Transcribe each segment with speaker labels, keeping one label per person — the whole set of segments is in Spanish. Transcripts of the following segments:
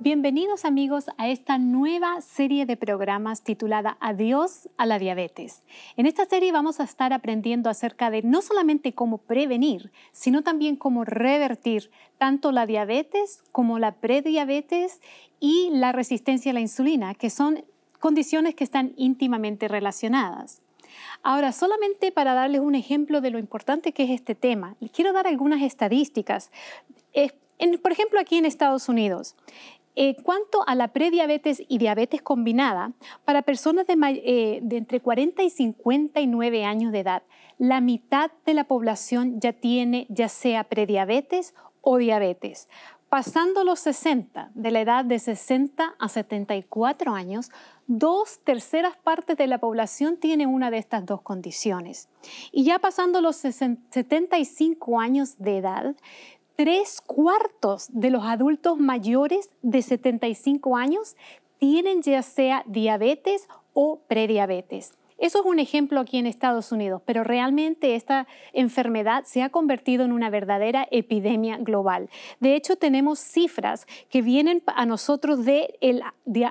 Speaker 1: Bienvenidos amigos a esta nueva serie de programas titulada Adiós a la diabetes. En esta serie vamos a estar aprendiendo acerca de no solamente cómo prevenir, sino también cómo revertir tanto la diabetes como la prediabetes y la resistencia a la insulina, que son condiciones que están íntimamente relacionadas. Ahora, solamente para darles un ejemplo de lo importante que es este tema, les quiero dar algunas estadísticas. Por ejemplo, aquí en Estados Unidos, cuanto a la prediabetes y diabetes combinada, para personas de entre 40 y 59 años de edad, la mitad de la población ya tiene ya sea prediabetes o diabetes. Pasando los 60, de la edad de 60 a 74 años, 2/3 partes de la población tiene una de estas dos condiciones. Y ya pasando los 75 años de edad, 3/4 de los adultos mayores de 75 años tienen ya sea diabetes o prediabetes. Eso es un ejemplo aquí en Estados Unidos, pero realmente esta enfermedad se ha convertido en una verdadera epidemia global. De hecho, tenemos cifras que vienen a nosotros de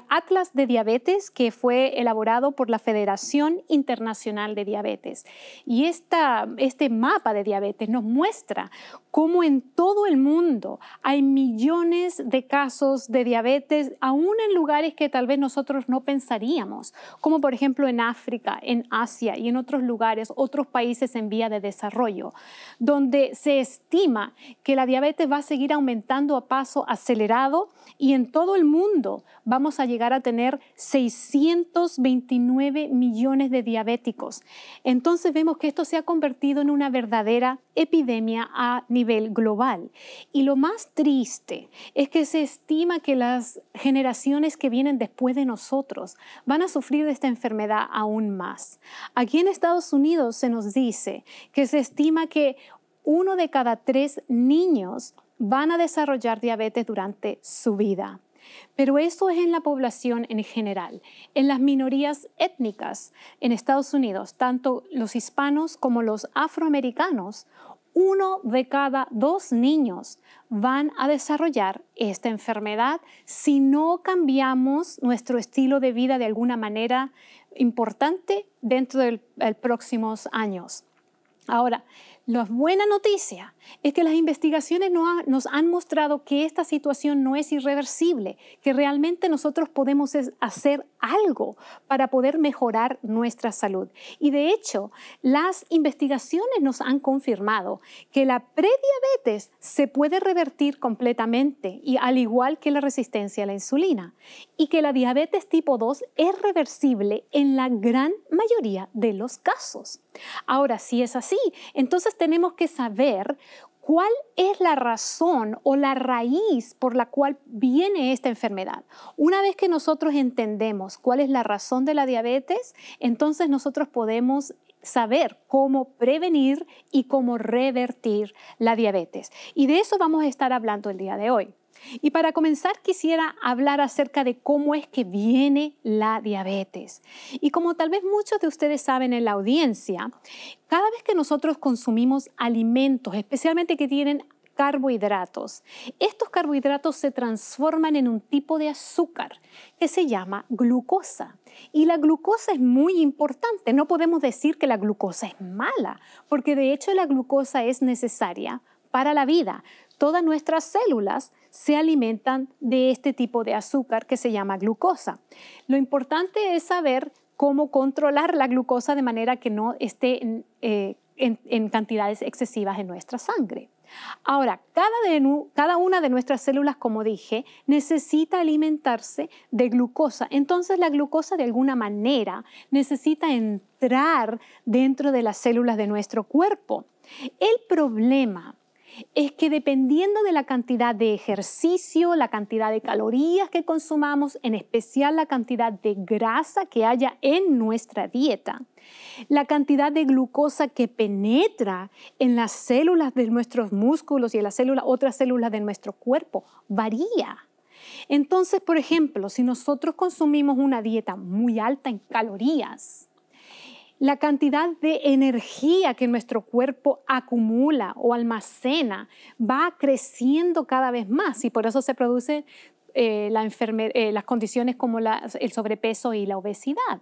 Speaker 1: Atlas de Diabetes, que fue elaborado por la Federación Internacional de Diabetes. Y este mapa de diabetes nos muestra cómo en todo el mundo hay millones de casos de diabetes, aún en lugares que tal vez nosotros no pensaríamos, como por ejemplo en África, en Asia y en otros lugares, otros países en vía de desarrollo, donde se estima que la diabetes va a seguir aumentando a paso acelerado y en todo el mundo vamos a llegar a tener 629 millones de diabéticos. Entonces vemos que esto se ha convertido en una verdadera epidemia a nivel global. Y lo más triste es que se estima que las generaciones que vienen después de nosotros van a sufrir de esta enfermedad aún más. Aquí en Estados Unidos se nos dice que se estima que 1 de cada 3 niños van a desarrollar diabetes durante su vida. Pero eso es en la población en general. En las minorías étnicas en Estados Unidos, tanto los hispanos como los afroamericanos, 1 de cada 2 niños van a desarrollar esta enfermedad si no cambiamos nuestro estilo de vida de alguna manera importante dentro de los próximos años. Ahora, la buena noticia es que las investigaciones nos han mostrado que esta situación no es irreversible, que realmente nosotros podemos hacer algo para poder mejorar nuestra salud. Y de hecho, las investigaciones nos han confirmado que la prediabetes se puede revertir completamente, y al igual que la resistencia a la insulina, y que la diabetes tipo 2 es reversible en la gran mayoría de los casos. Ahora, si es así, entonces tenemos que saber cuál es la razón o la raíz por la cual viene esta enfermedad. Una vez que nosotros entendemos cuál es la razón de la diabetes, entonces nosotros podemos saber cómo prevenir y cómo revertir la diabetes. Y de eso vamos a estar hablando el día de hoy. Y para comenzar quisiera hablar acerca de cómo es que viene la diabetes. Y como tal vez muchos de ustedes saben en la audiencia, cada vez que nosotros consumimos alimentos, especialmente que tienen carbohidratos, estos carbohidratos se transforman en un tipo de azúcar que se llama glucosa. Y la glucosa es muy importante. No podemos decir que la glucosa es mala, porque de hecho la glucosa es necesaria para la vida. Todas nuestras células se alimentan de este tipo de azúcar que se llama glucosa. Lo importante es saber cómo controlar la glucosa de manera que no esté en cantidades excesivas en nuestra sangre. Ahora, cada una de nuestras células, como dije, necesita alimentarse de glucosa. Entonces, la glucosa de alguna manera necesita entrar dentro de las células de nuestro cuerpo. El problema es que dependiendo de la cantidad de ejercicio, la cantidad de calorías que consumamos, en especial la cantidad de grasa que haya en nuestra dieta, la cantidad de glucosa que penetra en las células de nuestros músculos y en las otras células de nuestro cuerpo varía. Entonces, por ejemplo, si nosotros consumimos una dieta muy alta en calorías, la cantidad de energía que nuestro cuerpo acumula o almacena va creciendo cada vez más y por eso se producen las condiciones como el sobrepeso y la obesidad.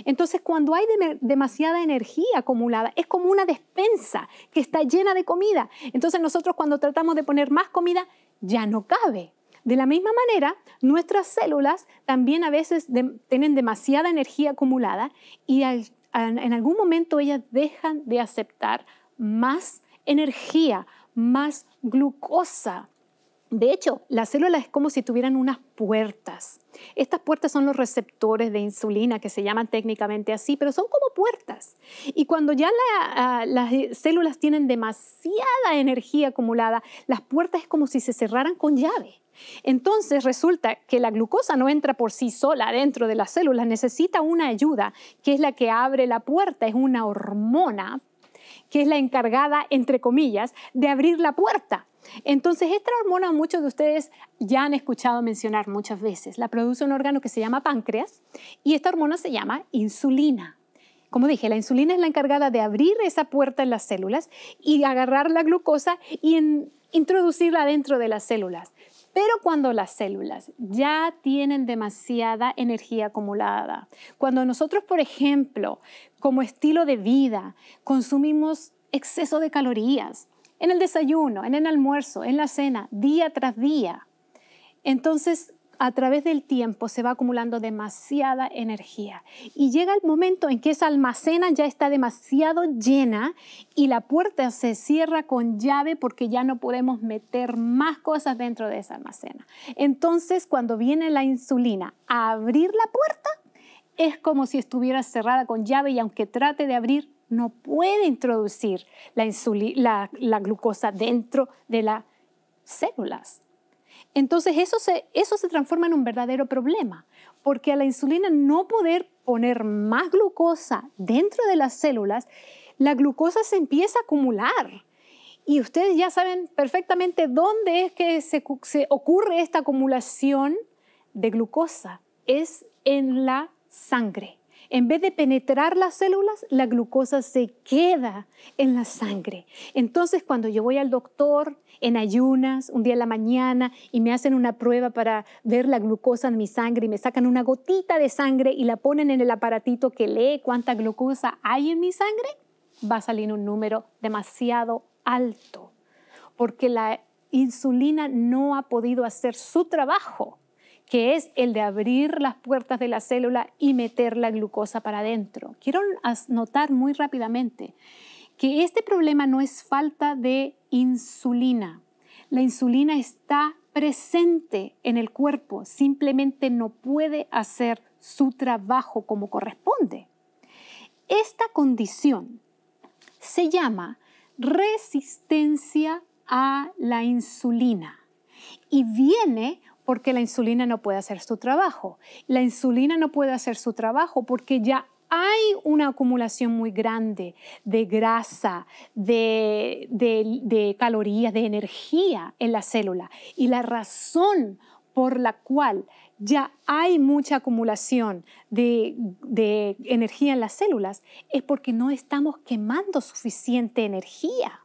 Speaker 1: Entonces, cuando hay demasiada energía acumulada, es como una despensa que está llena de comida. Entonces, nosotros cuando tratamos de poner más comida, ya no cabe. De la misma manera, nuestras células también a veces tienen demasiada energía acumulada y en algún momento ellas dejan de aceptar más energía, más glucosa. De hecho, las células es como si tuvieran unas puertas. Estas puertas son los receptores de insulina, que se llaman técnicamente así, pero son como puertas. Y cuando ya las células tienen demasiada energía acumulada, las puertas es como si se cerraran con llave. Entonces resulta que la glucosa no entra por sí sola dentro de las células, necesita una ayuda, que es la que abre la puerta, es una hormona, que es la encargada, entre comillas, de abrir la puerta. Entonces, esta hormona muchos de ustedes ya han escuchado mencionar muchas veces. La produce un órgano que se llama páncreas y esta hormona se llama insulina. Como dije, la insulina es la encargada de abrir esa puerta en las células y agarrar la glucosa y introducirla dentro de las células. Pero cuando las células ya tienen demasiada energía acumulada, cuando nosotros, por ejemplo, como estilo de vida, consumimos exceso de calorías, en el desayuno, en el almuerzo, en la cena, día tras día. Entonces, a través del tiempo se va acumulando demasiada energía y llega el momento en que esa almacena ya está demasiado llena y la puerta se cierra con llave porque ya no podemos meter más cosas dentro de esa almacena. Entonces, cuando viene la insulina a abrir la puerta, es como si estuviera cerrada con llave y aunque trate de abrir, no puede introducir la glucosa dentro de las células. Entonces eso se transforma en un verdadero problema, porque a la insulina no poder poner más glucosa dentro de las células, la glucosa se empieza a acumular. Y ustedes ya saben perfectamente dónde es que se ocurre esta acumulación de glucosa. Es en la sangre. En vez de penetrar las células, la glucosa se queda en la sangre. Entonces, cuando yo voy al doctor en ayunas, un día en la mañana, y me hacen una prueba para ver la glucosa en mi sangre y me sacan una gotita de sangre y la ponen en el aparatito que lee cuánta glucosa hay en mi sangre, va a salir un número demasiado alto, porque la insulina no ha podido hacer su trabajo, que es el de abrir las puertas de la célula y meter la glucosa para adentro. Quiero notar muy rápidamente que este problema no es falta de insulina. La insulina está presente en el cuerpo, simplemente no puede hacer su trabajo como corresponde. Esta condición se llama resistencia a la insulina y viene porque la insulina no puede hacer su trabajo. La insulina no puede hacer su trabajo porque ya hay una acumulación muy grande de grasa, de calorías, de energía en la célula. Y la razón por la cual ya hay mucha acumulación de energía en las células es porque no estamos quemando suficiente energía.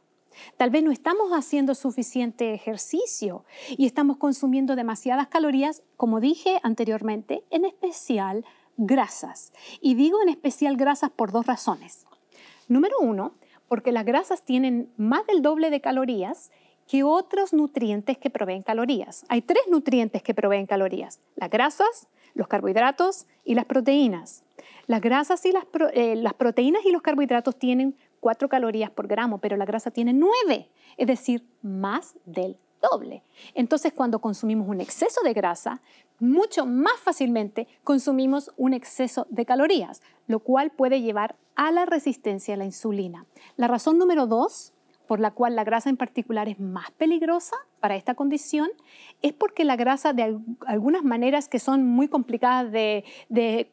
Speaker 1: Tal vez no estamos haciendo suficiente ejercicio y estamos consumiendo demasiadas calorías, como dije anteriormente, en especial grasas. Y digo en especial grasas por dos razones. Número uno, porque las grasas tienen más del doble de calorías que otros nutrientes que proveen calorías. Hay 3 nutrientes que proveen calorías: las grasas, los carbohidratos y las proteínas. Las grasas y las proteínas y los carbohidratos tienen 4 calorías por gramo, pero la grasa tiene 9, es decir, más del doble. Entonces, cuando consumimos un exceso de grasa, mucho más fácilmente consumimos un exceso de calorías, lo cual puede llevar a la resistencia a la insulina. La razón número 2, por la cual la grasa en particular es más peligrosa para esta condición, es porque la grasa, de algunas maneras que son muy complicadas de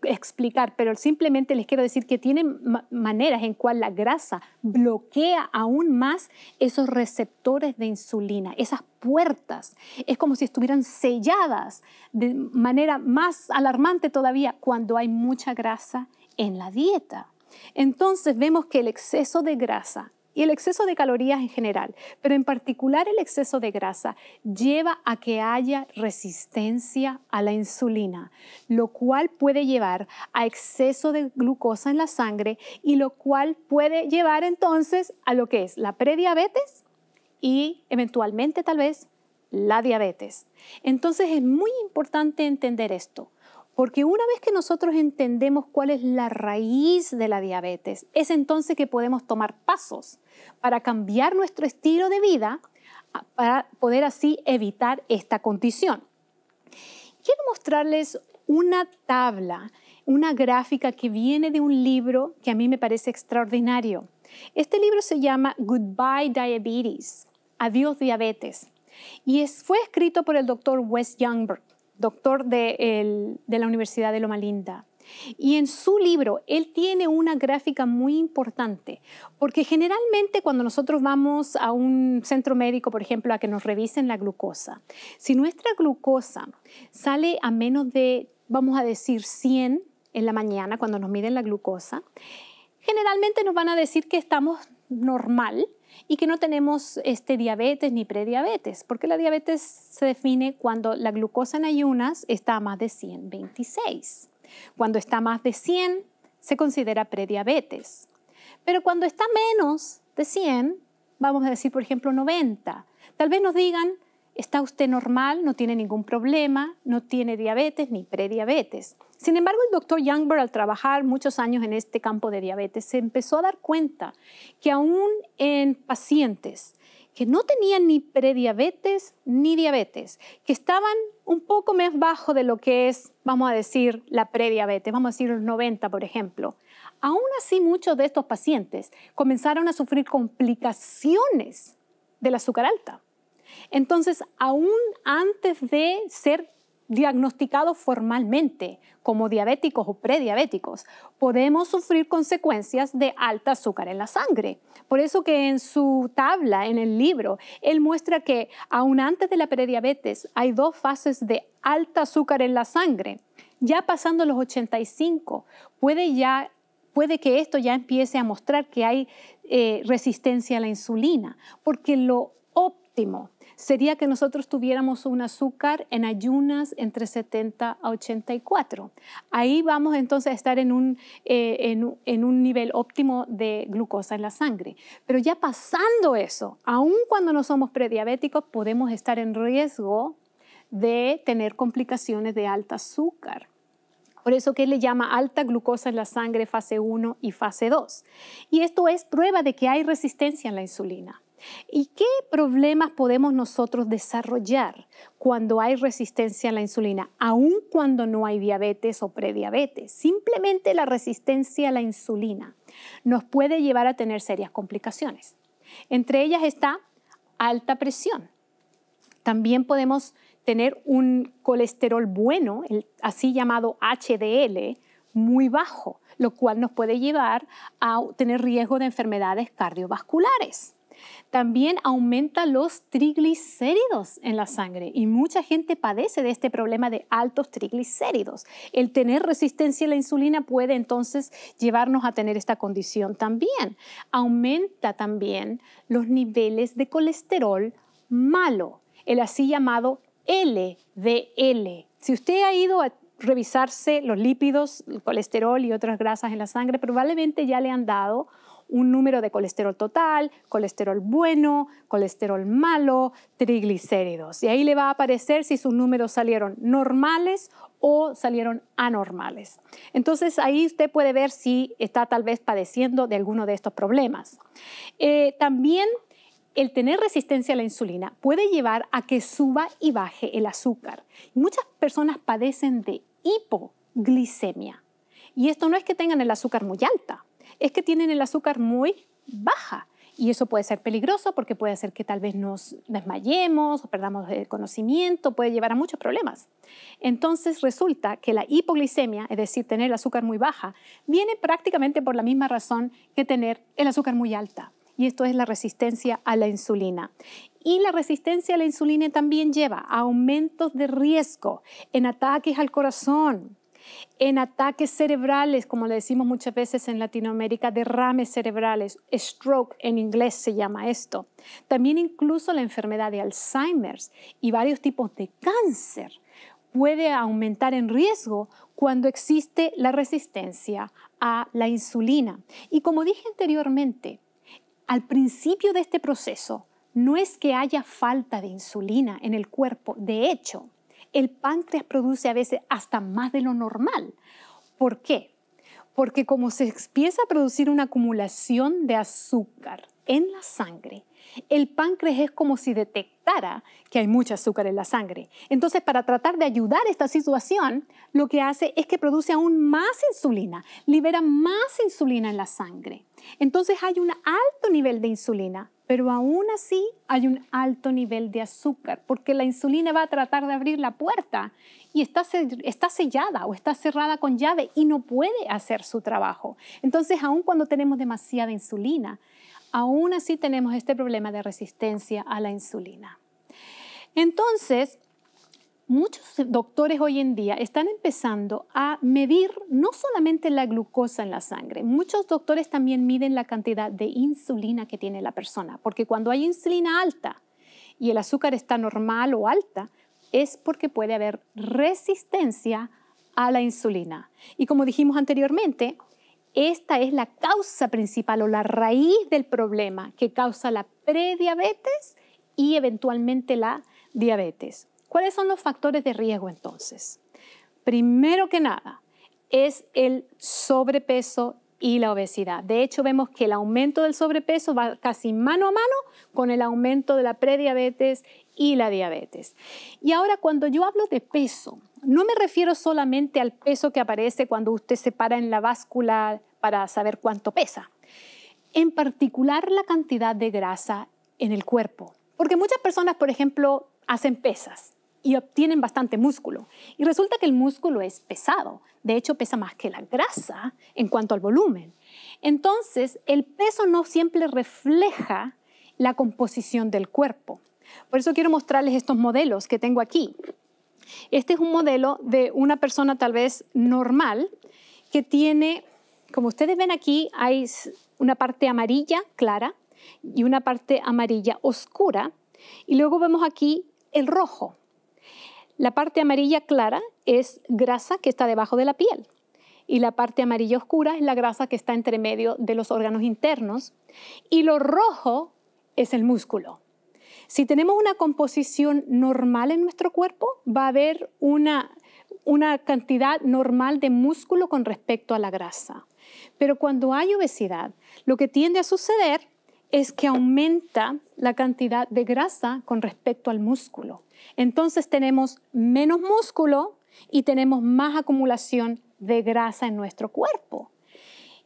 Speaker 1: explicar, pero simplemente les quiero decir que tiene maneras en cual la grasa bloquea aún más esos receptores de insulina, esas puertas. Es como si estuvieran selladas de manera más alarmante todavía cuando hay mucha grasa en la dieta. Entonces vemos que el exceso de grasa y el exceso de calorías en general, pero en particular el exceso de grasa, lleva a que haya resistencia a la insulina, lo cual puede llevar a exceso de glucosa en la sangre y lo cual puede llevar entonces a lo que es la prediabetes y eventualmente tal vez la diabetes. Entonces es muy importante entender esto. Porque una vez que nosotros entendemos cuál es la raíz de la diabetes, es entonces que podemos tomar pasos para cambiar nuestro estilo de vida para poder así evitar esta condición. Quiero mostrarles una tabla, una gráfica que viene de un libro que a mí me parece extraordinario. Este libro se llama Goodbye Diabetes, Adiós Diabetes, y fue escrito por el doctor Wes Youngberg, doctor de la Universidad de Loma Linda. Y en su libro, él tiene una gráfica muy importante, porque generalmente cuando nosotros vamos a un centro médico, por ejemplo, a que nos revisen la glucosa, si nuestra glucosa sale a menos de, vamos a decir, 100 en la mañana, cuando nos miden la glucosa, generalmente nos van a decir que estamos normal y que no tenemos diabetes ni prediabetes, porque la diabetes se define cuando la glucosa en ayunas está a más de 126. Cuando está más de 100, se considera prediabetes. Pero cuando está menos de 100, vamos a decir, por ejemplo, 90, tal vez nos digan, está usted normal, no tiene ningún problema, no tiene diabetes ni prediabetes. Sin embargo, el doctor Youngberg, al trabajar muchos años en este campo de diabetes, se empezó a dar cuenta que aún en pacientes que no tenían ni prediabetes ni diabetes, que estaban un poco más bajo de lo que es, vamos a decir, la prediabetes, vamos a decir los 90, por ejemplo, aún así muchos de estos pacientes comenzaron a sufrir complicaciones del azúcar alta. Entonces, aún antes de ser diagnosticados formalmente como diabéticos o prediabéticos, podemos sufrir consecuencias de alta azúcar en la sangre. Por eso que en su tabla, en el libro, él muestra que aún antes de la prediabetes hay dos fases de alta azúcar en la sangre. Ya pasando los 85, puede que esto ya empiece a mostrar que hay resistencia a la insulina, porque lo óptimo sería que nosotros tuviéramos un azúcar en ayunas entre 70 a 84. Ahí vamos entonces a estar en un nivel óptimo de glucosa en la sangre. Pero ya pasando eso, aun cuando no somos prediabéticos, podemos estar en riesgo de tener complicaciones de alta azúcar. Por eso que él le llama alta glucosa en la sangre fase 1 y fase 2. Y esto es prueba de que hay resistencia en la insulina. ¿Y qué problemas podemos nosotros desarrollar cuando hay resistencia a la insulina, aun cuando no hay diabetes o prediabetes? Simplemente la resistencia a la insulina nos puede llevar a tener serias complicaciones. Entre ellas está alta presión. También podemos tener un colesterol bueno, el así llamado HDL, muy bajo, lo cual nos puede llevar a tener riesgo de enfermedades cardiovasculares. También aumenta los triglicéridos en la sangre y mucha gente padece de este problema de altos triglicéridos. El tener resistencia a la insulina puede entonces llevarnos a tener esta condición también. Aumenta también los niveles de colesterol malo, el así llamado LDL. Si usted ha ido a revisarse los lípidos, el colesterol y otras grasas en la sangre, probablemente ya le han dado un número de colesterol total, colesterol bueno, colesterol malo, triglicéridos. Y ahí le va a aparecer si sus números salieron normales o salieron anormales. Entonces ahí usted puede ver si está tal vez padeciendo de alguno de estos problemas. También el tener resistencia a la insulina puede llevar a que suba y baje el azúcar. Muchas personas padecen de hipoglicemia. Y esto no es que tengan el azúcar muy alta, es que tienen el azúcar muy baja. Y eso puede ser peligroso porque puede hacer que tal vez nos desmayemos o perdamos el conocimiento, puede llevar a muchos problemas. Entonces resulta que la hipoglicemia, es decir, tener el azúcar muy baja, viene prácticamente por la misma razón que tener el azúcar muy alta. Y esto es la resistencia a la insulina. Y la resistencia a la insulina también lleva a aumentos de riesgo en ataques al corazón, en ataques cerebrales, como le decimos muchas veces en Latinoamérica, derrames cerebrales, stroke en inglés se llama esto. También incluso la enfermedad de Alzheimer y varios tipos de cáncer puede aumentar en riesgo cuando existe la resistencia a la insulina. Y como dije anteriormente, al principio de este proceso no es que haya falta de insulina en el cuerpo. De hecho, el páncreas produce a veces hasta más de lo normal. ¿Por qué? Porque como se empieza a producir una acumulación de azúcar en la sangre, el páncreas es como si detectara que hay mucho azúcar en la sangre. Entonces, para tratar de ayudar a esta situación, lo que hace es que produce aún más insulina, libera más insulina en la sangre. Entonces, hay un alto nivel de insulina, pero aún así hay un alto nivel de azúcar, porque la insulina va a tratar de abrir la puerta y está sellada o está cerrada con llave y no puede hacer su trabajo. Entonces, aun cuando tenemos demasiada insulina, aún así tenemos este problema de resistencia a la insulina. Entonces, muchos doctores hoy en día están empezando a medir no solamente la glucosa en la sangre, muchos doctores también miden la cantidad de insulina que tiene la persona, porque cuando hay insulina alta y el azúcar está normal o alta, es porque puede haber resistencia a la insulina. Y como dijimos anteriormente, esta es la causa principal o la raíz del problema que causa la prediabetes y eventualmente la diabetes. ¿Cuáles son los factores de riesgo entonces? Primero que nada, es el sobrepeso y la obesidad. De hecho, vemos que el aumento del sobrepeso va casi mano a mano con el aumento de la prediabetes y la diabetes. Y ahora, cuando yo hablo de peso, no me refiero solamente al peso que aparece cuando usted se para en la báscula para saber cuánto pesa. En particular, la cantidad de grasa en el cuerpo. Porque muchas personas, por ejemplo, hacen pesas y obtienen bastante músculo. Y resulta que el músculo es pesado. De hecho, pesa más que la grasa en cuanto al volumen. Entonces, el peso no siempre refleja la composición del cuerpo. Por eso quiero mostrarles estos modelos que tengo aquí. Este es un modelo de una persona tal vez normal que tiene, como ustedes ven aquí, hay una parte amarilla clara y una parte amarilla oscura. Y luego vemos aquí el rojo. La parte amarilla clara es grasa que está debajo de la piel y la parte amarilla oscura es la grasa que está entre medio de los órganos internos y lo rojo es el músculo. Si tenemos una composición normal en nuestro cuerpo, va a haber una cantidad normal de músculo con respecto a la grasa. Pero cuando hay obesidad, lo que tiende a suceder es que aumenta la cantidad de grasa con respecto al músculo. Entonces tenemos menos músculo y tenemos más acumulación de grasa en nuestro cuerpo.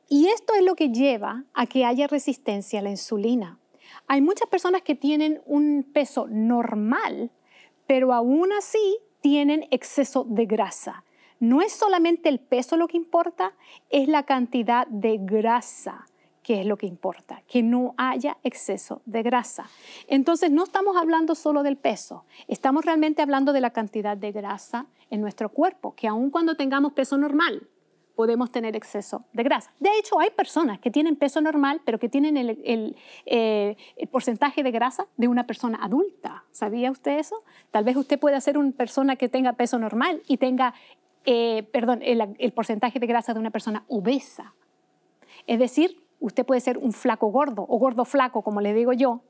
Speaker 1: Y esto es lo que lleva a que haya resistencia a la insulina. Hay muchas personas que tienen un peso normal, pero aún así tienen exceso de grasa. No es solamente el peso lo que importa, es la cantidad de grasa que es lo que importa, que no haya exceso de grasa. Entonces no estamos hablando solo del peso, estamos realmente hablando de la cantidad de grasa en nuestro cuerpo, que aun cuando tengamos peso normal, podemos tener exceso de grasa. De hecho, hay personas que tienen peso normal, pero que tienen el porcentaje de grasa de una persona adulta. ¿Sabía usted eso? Tal vez usted pueda ser una persona que tenga peso normal y tenga, el porcentaje de grasa de una persona obesa. Es decir, usted puede ser un flaco gordo o gordo flaco, como le digo yo,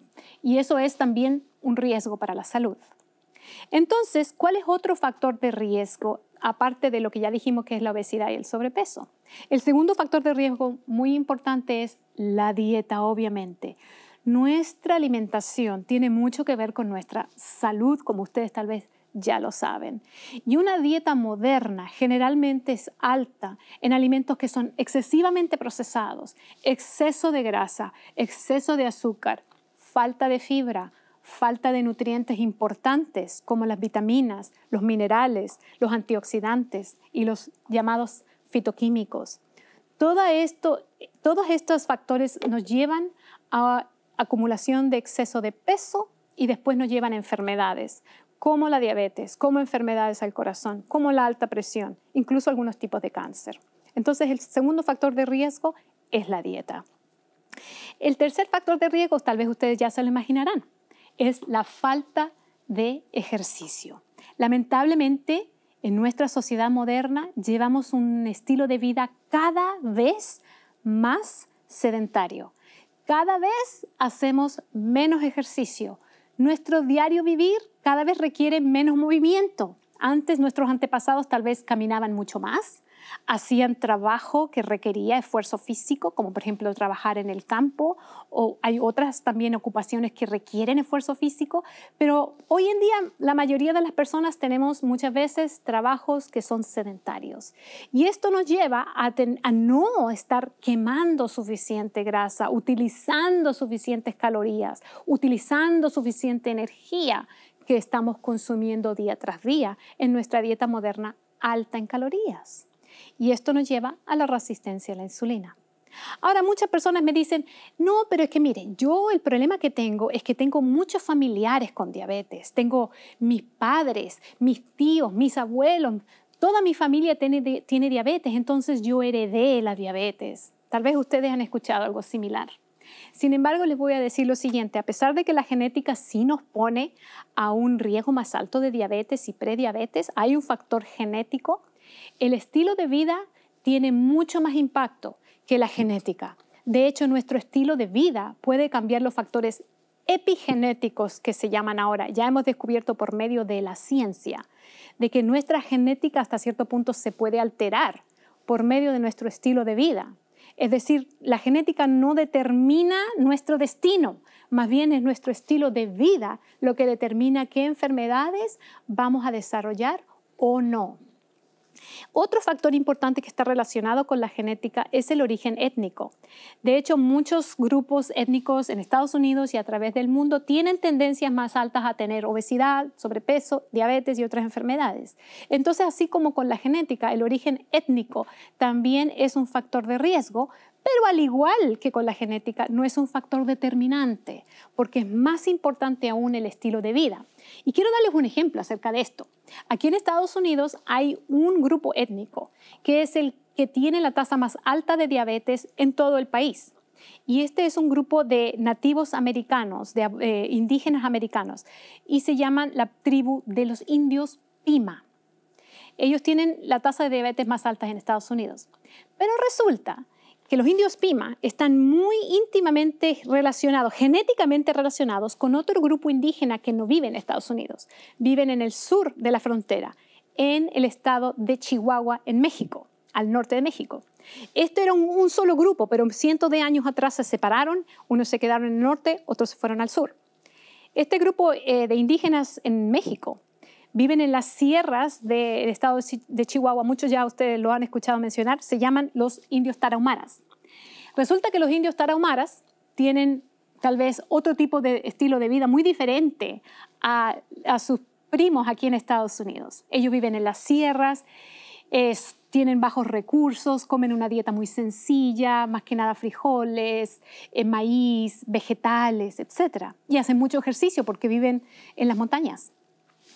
Speaker 1: y eso es también un riesgo para la salud. Entonces, ¿cuál es otro factor de riesgo, aparte de lo que ya dijimos que es la obesidad y el sobrepeso? El segundo factor de riesgo muy importante es la dieta, obviamente. Nuestra alimentación tiene mucho que ver con nuestra salud, como ustedes tal vez ya lo saben. Y una dieta moderna generalmente es alta en alimentos que son excesivamente procesados, exceso de grasa, exceso de azúcar, falta de fibra, falta de nutrientes importantes como las vitaminas, los minerales, los antioxidantes y los llamados fitoquímicos. Todos estos factores nos llevan a acumulación de exceso de peso y después nos llevan a enfermedades como la diabetes, como enfermedades al corazón, como la alta presión, incluso algunos tipos de cáncer. Entonces, el segundo factor de riesgo es la dieta. El tercer factor de riesgo, tal vez ustedes ya se lo imaginarán, es la falta de ejercicio. Lamentablemente, en nuestra sociedad moderna llevamos un estilo de vida cada vez más sedentario. Cada vez hacemos menos ejercicio. Nuestro diario vivir cada vez requiere menos movimiento. Antes nuestros antepasados tal vez caminaban mucho más, hacían trabajo que requería esfuerzo físico, como por ejemplo trabajar en el campo, o hay otras también ocupaciones que requieren esfuerzo físico, pero hoy en día la mayoría de las personas tenemos muchas veces trabajos que son sedentarios. Y esto nos lleva a no estar quemando suficiente grasa, utilizando suficientes calorías, utilizando suficiente energía que estamos consumiendo día tras día en nuestra dieta moderna alta en calorías. Y esto nos lleva a la resistencia a la insulina. Ahora, muchas personas me dicen, no, pero es que miren, yo el problema que tengo es que tengo muchos familiares con diabetes. Tengo mis padres, mis tíos, mis abuelos, toda mi familia tiene diabetes, entonces yo heredé la diabetes. Tal vez ustedes han escuchado algo similar. Sin embargo, les voy a decir lo siguiente, a pesar de que la genética sí nos pone a un riesgo más alto de diabetes y prediabetes, hay un factor genético. El estilo de vida tiene mucho más impacto que la genética. De hecho, nuestro estilo de vida puede cambiar los factores epigenéticos que se llaman ahora. Ya hemos descubierto por medio de la ciencia de que nuestra genética hasta cierto punto se puede alterar por medio de nuestro estilo de vida. Es decir, la genética no determina nuestro destino, más bien es nuestro estilo de vida lo que determina qué enfermedades vamos a desarrollar o no. Otro factor importante que está relacionado con la genética es el origen étnico. De hecho, muchos grupos étnicos en Estados Unidos y a través del mundo tienen tendencias más altas a tener obesidad, sobrepeso, diabetes y otras enfermedades. Entonces, así como con la genética, el origen étnico también es un factor de riesgo, pero al igual que con la genética, no es un factor determinante, porque es más importante aún el estilo de vida. Y quiero darles un ejemplo acerca de esto. Aquí en Estados Unidos hay un grupo étnico que es el que tiene la tasa más alta de diabetes en todo el país. Y este es un grupo de nativos americanos, de indígenas americanos, y se llaman la tribu de los indios Pima. Ellos tienen la tasa de diabetes más alta en Estados Unidos. Pero resulta que los indios Pima están muy íntimamente relacionados, genéticamente relacionados con otro grupo indígena que no vive en Estados Unidos. Viven en el sur de la frontera, en el estado de Chihuahua, en México, al norte de México. Este era un solo grupo, pero cientos de años atrás se separaron, unos se quedaron en el norte, otros se fueron al sur. Este grupo de indígenas en México viven en las sierras del estado de Chihuahua, muchos ya ustedes lo han escuchado mencionar, se llaman los indios tarahumaras. Resulta que los indios tarahumaras tienen tal vez otro tipo de estilo de vida muy diferente a sus primos aquí en Estados Unidos. Ellos viven en las sierras, tienen bajos recursos, comen una dieta muy sencilla, más que nada frijoles, maíz, vegetales, etc. Y hacen mucho ejercicio porque viven en las montañas.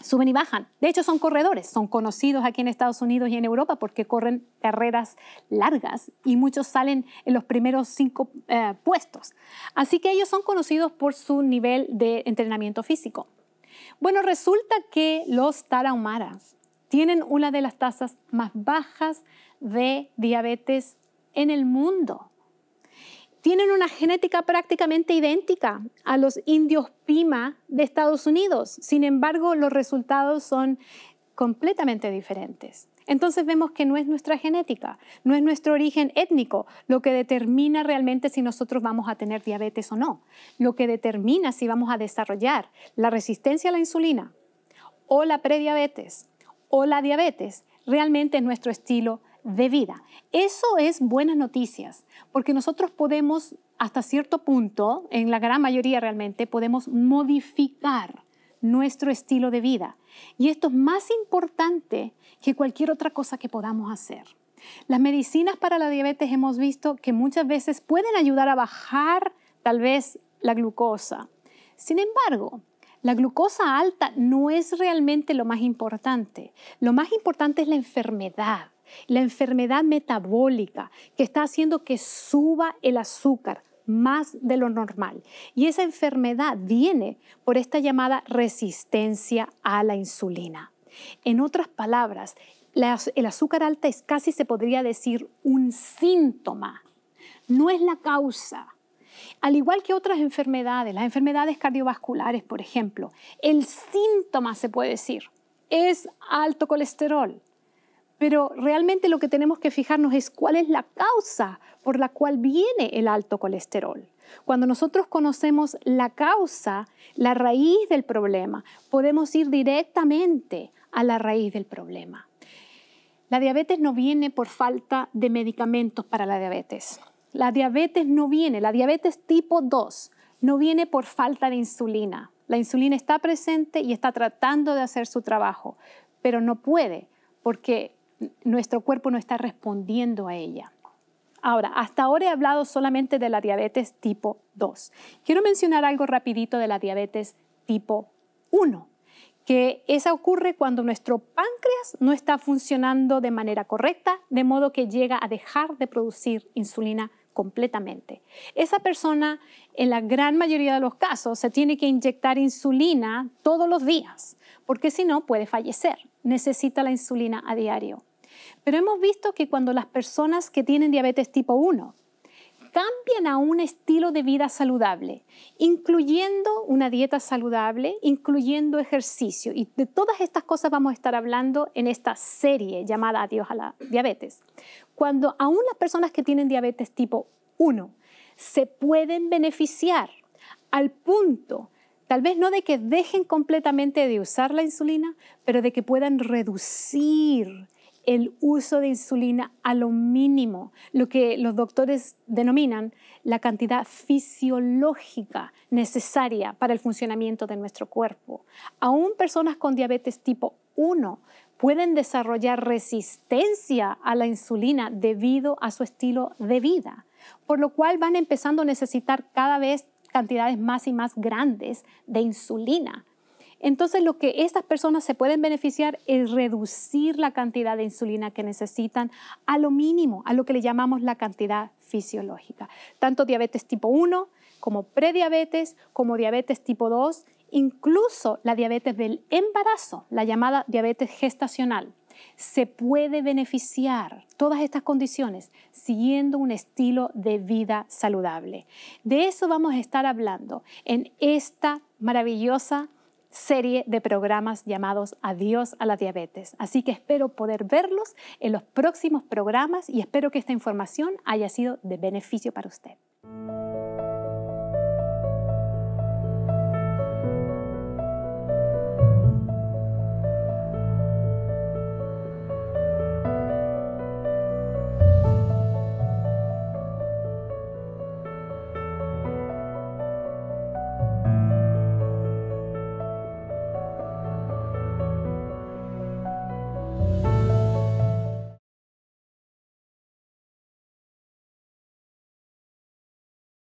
Speaker 1: Suben y bajan. De hecho, son corredores, son conocidos aquí en Estados Unidos y en Europa porque corren carreras largas y muchos salen en los primeros 5 puestos. Así que ellos son conocidos por su nivel de entrenamiento físico. Bueno, resulta que los tarahumaras tienen una de las tasas más bajas de diabetes en el mundo. Tienen una genética prácticamente idéntica a los indios Pima de Estados Unidos. Sin embargo, los resultados son completamente diferentes. Entonces vemos que no es nuestra genética, no es nuestro origen étnico lo que determina realmente si nosotros vamos a tener diabetes o no. Lo que determina si vamos a desarrollar la resistencia a la insulina o la prediabetes o la diabetes realmente es nuestro estilo de vida. Eso es buenas noticias, porque nosotros podemos, hasta cierto punto, en la gran mayoría realmente, podemos modificar nuestro estilo de vida. Y esto es más importante que cualquier otra cosa que podamos hacer. Las medicinas para la diabetes hemos visto que muchas veces pueden ayudar a bajar tal vez la glucosa. Sin embargo, La glucosa alta no es realmente lo más importante. Lo más importante es la enfermedad metabólica que está haciendo que suba el azúcar más de lo normal. Y esa enfermedad viene por esta llamada resistencia a la insulina. En otras palabras, el azúcar alta es casi, se podría decir, un síntoma, no es la causa. Al igual que otras enfermedades, las enfermedades cardiovasculares, por ejemplo, el síntoma, se puede decir, es alto colesterol. Pero realmente lo que tenemos que fijarnos es cuál es la causa por la cual viene el alto colesterol. Cuando nosotros conocemos la causa, la raíz del problema, podemos ir directamente a la raíz del problema. La diabetes no viene por falta de medicamentos para la diabetes. La diabetes tipo 2, no viene por falta de insulina. La insulina está presente y está tratando de hacer su trabajo, pero no puede porque nuestro cuerpo no está respondiendo a ella. Ahora, hasta ahora he hablado solamente de la diabetes tipo 2. Quiero mencionar algo rapidito de la diabetes tipo 1, que esa ocurre cuando nuestro páncreas no está funcionando de manera correcta, de modo que llega a dejar de producir insulina completamente. Esa persona, en la gran mayoría de los casos, se tiene que inyectar insulina todos los días, porque si no puede fallecer. Necesita la insulina a diario. Pero hemos visto que cuando las personas que tienen diabetes tipo 1 cambian a un estilo de vida saludable, incluyendo una dieta saludable, incluyendo ejercicio, y de todas estas cosas vamos a estar hablando en esta serie llamada Adiós a la diabetes. Cuando aún las personas que tienen diabetes tipo 1 se pueden beneficiar al punto, tal vez no de que dejen completamente de usar la insulina, pero de que puedan reducir el uso de insulina a lo mínimo, lo que los doctores denominan la cantidad fisiológica necesaria para el funcionamiento de nuestro cuerpo. Aún personas con diabetes tipo 1 pueden desarrollar resistencia a la insulina debido a su estilo de vida, por lo cual van empezando a necesitar cada vez cantidades más y más grandes de insulina. Entonces, lo que estas personas se pueden beneficiar es reducir la cantidad de insulina que necesitan a lo mínimo, a lo que le llamamos la cantidad fisiológica. Tanto diabetes tipo 1 como prediabetes, como diabetes tipo 2, incluso la diabetes del embarazo, la llamada diabetes gestacional. Se puede beneficiar todas estas condiciones siguiendo un estilo de vida saludable. De eso vamos a estar hablando en esta maravillosa serie de programas llamados Adiós a la diabetes. Así que espero poder verlos en los próximos programas y espero que esta información haya sido de beneficio para usted.